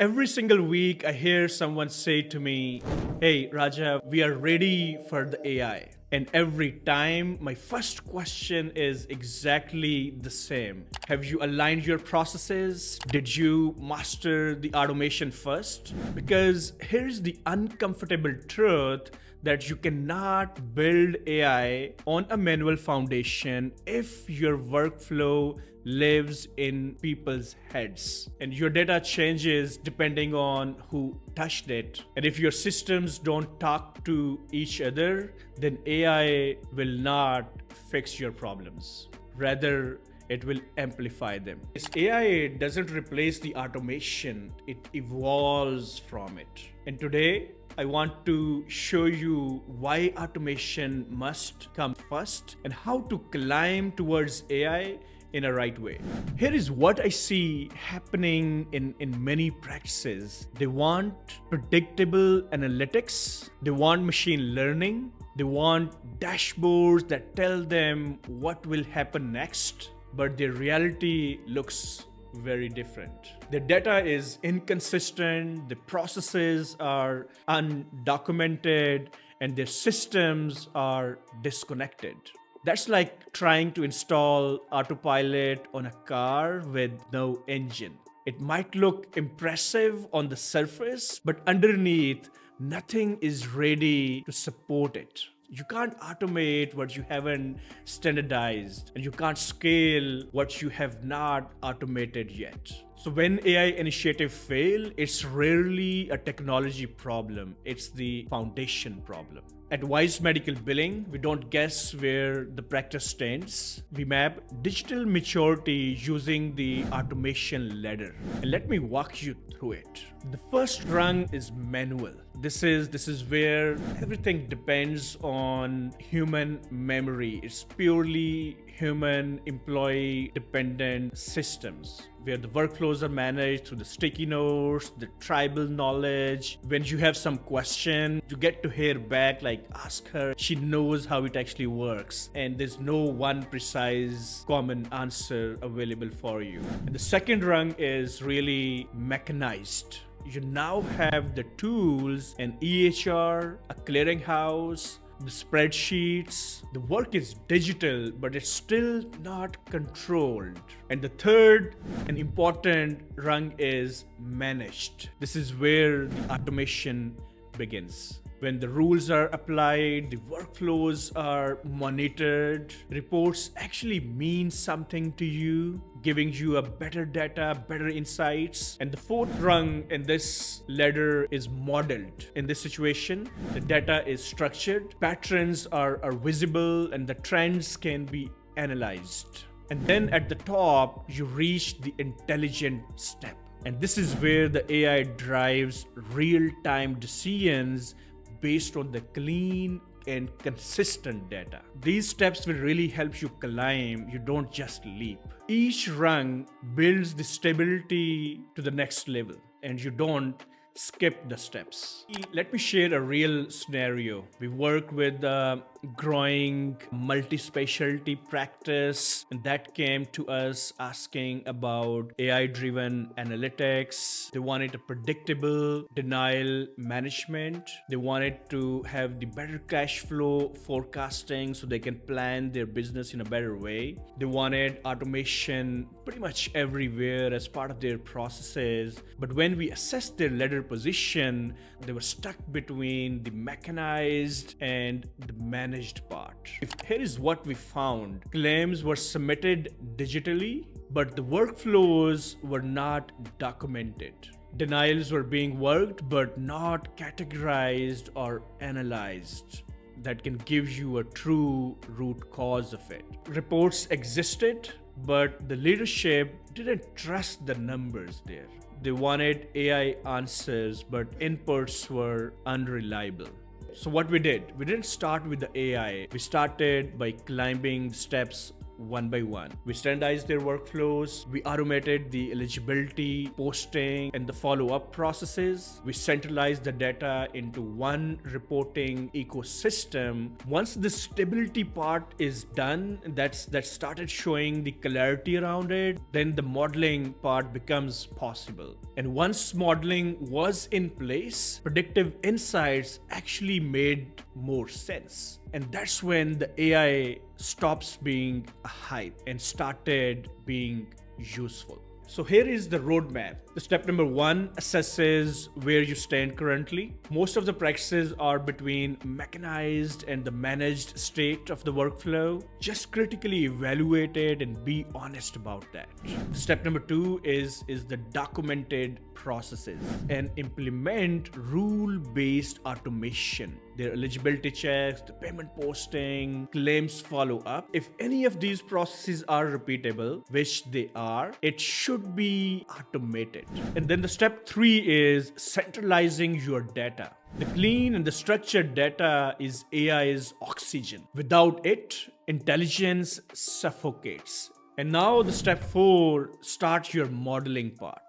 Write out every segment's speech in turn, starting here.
Every single week, I hear someone say to me, "Hey, Raja, we are ready for the AI." And every time, my first question is exactly the same. Have you aligned your processes? Did you master the automation first? Because here's the uncomfortable truth that you cannot build AI on a manual foundation if your workflow lives in people's heads and your data changes depending on who touched it. And if your systems don't talk to each other, then AI will not fix your problems. Rather, it will amplify them. This AI doesn't replace the automation, it evolves from it. And today, I want to show you why automation must come first and how to climb towards AI in a right way. Here is what I see happening in many practices. They want predictable analytics, they want machine learning, they want dashboards that tell them what will happen next, but their reality looks very different. The data is inconsistent, the processes are undocumented, and their systems are disconnected. That's like trying to install autopilot on a car with no engine. It might look impressive on the surface, but underneath, nothing is ready to support it. You can't automate what you haven't standardized, and you can't scale what you have not automated yet. So when AI initiatives fail, it's rarely a technology problem, it's the foundation problem. At Wise Medical Billing, we don't guess where the practice stands. We map digital maturity using the automation ladder. And let me walk you through it. The first rung is manual. This is where everything depends on human memory. It's purely human employee dependent systems where the workflows are managed through the sticky notes, the tribal knowledge. When you have some question, you get to hear back, like ask her. She knows how it actually works. And there's no one precise common answer available for you. And the second rung is really mechanized. You now have the tools, an EHR, a clearinghouse, the spreadsheets. The work is digital, but it's still not controlled. And the third and important rung is managed. This is where the automation begins. When the rules are applied, the workflows are monitored, reports actually mean something to you, giving you a better data, better insights. And the fourth rung in this ladder is modeled. In this situation, the data is structured, patterns are visible, and the trends can be analyzed. And then at the top, you reach the intelligent step. And this is where the AI drives real-time decisions based on the clean and consistent data. These steps will really help you climb. You don't just leap. Each rung builds the stability to the next level, and you don't skip the steps. Let me share a real scenario. We work with a growing multi-specialty practice, and that came to us asking about AI-driven analytics. They wanted a predictable denial management. They wanted to have the better cash flow forecasting so they can plan their business in a better way. They wanted automation pretty much everywhere as part of their processes. But when we assessed their ladder position, they were stuck between the mechanized and the managed part. Here is what we found. Claims were submitted digitally, but the workflows were not documented. Denials were being worked, but not categorized or analyzed. That can give you a true root cause of it. Reports existed, but the leadership didn't trust the numbers there. They wanted AI answers, but inputs were unreliable. So what we did, we didn't start with the AI. We started by climbing steps one by one. We standardized their workflows, we automated the eligibility, posting, and the follow-up processes. We centralized the data into one reporting ecosystem. Once the stability part is done, that started showing the clarity around it, then the modeling part becomes possible. And once modeling was in place, predictive insights actually made more sense. And that's when the AI stops being a hype and started being useful. So here is the roadmap. The step number 1 assesses where you stand currently. Most of the practices are between mechanized and the managed state of the workflow. Just critically evaluate it and be honest about that. Step number 2 is the documented processes and implement rule-based automation. Their eligibility checks, the payment posting, claims follow-up. If any of these processes are repeatable, which they are, it should be automated. And then the step 3 is centralizing your data. The clean and the structured data is AI's oxygen. Without it, intelligence suffocates. And now the step 4, start your modeling part.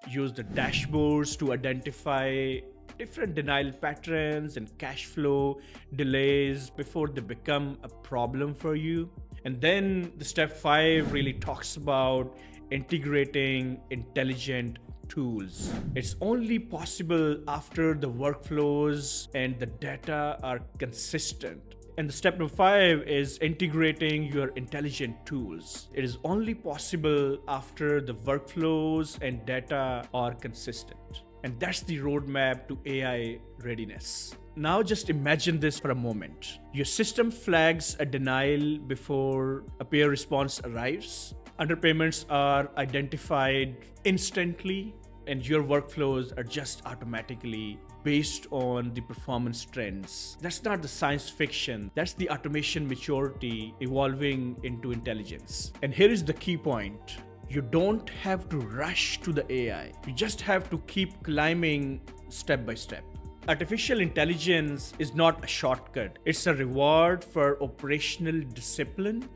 Use the dashboards to identify different denial patterns and cash flow delays before they become a problem for you. And then the step 5 really talks about integrating intelligent tools. It's only possible after the workflows and the data are consistent. And the step number 5 is integrating your intelligent tools. It is only possible after the workflows and data are consistent. And that's the roadmap to AI readiness. Now just imagine this for a moment. Your system flags a denial before a payer response arrives. Underpayments are identified instantly, and your workflows are just automatically based on the performance trends. That's not the science fiction. That's the automation maturity evolving into intelligence. And here is the key point. You don't have to rush to the AI. You just have to keep climbing step by step. Artificial intelligence is not a shortcut. It's a reward for operational discipline.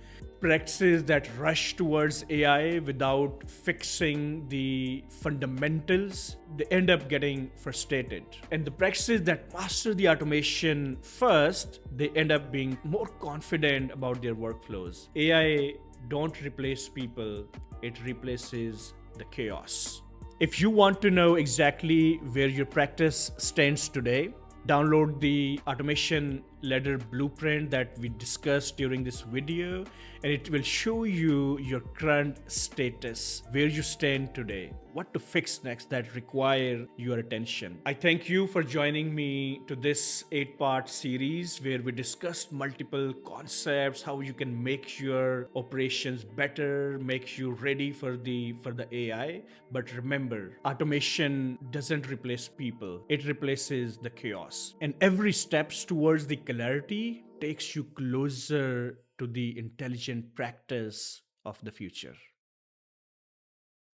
Practices that rush towards AI without fixing the fundamentals, they end up getting frustrated. And the practices that master the automation first, they end up being more confident about their workflows. AI don't replace people, it replaces the chaos. If you want to know exactly where your practice stands today, download the automation ladder blueprint that we discussed during this video, and it will show you your current status, where you stand today, what to fix next that require your attention. I thank you for joining me to this 8-part series where we discussed multiple concepts, how you can make your operations better, make you ready for the AI. But remember, automation doesn't replace people, it replaces the chaos. And every steps towards the clarity takes you closer to the intelligent practice of the future.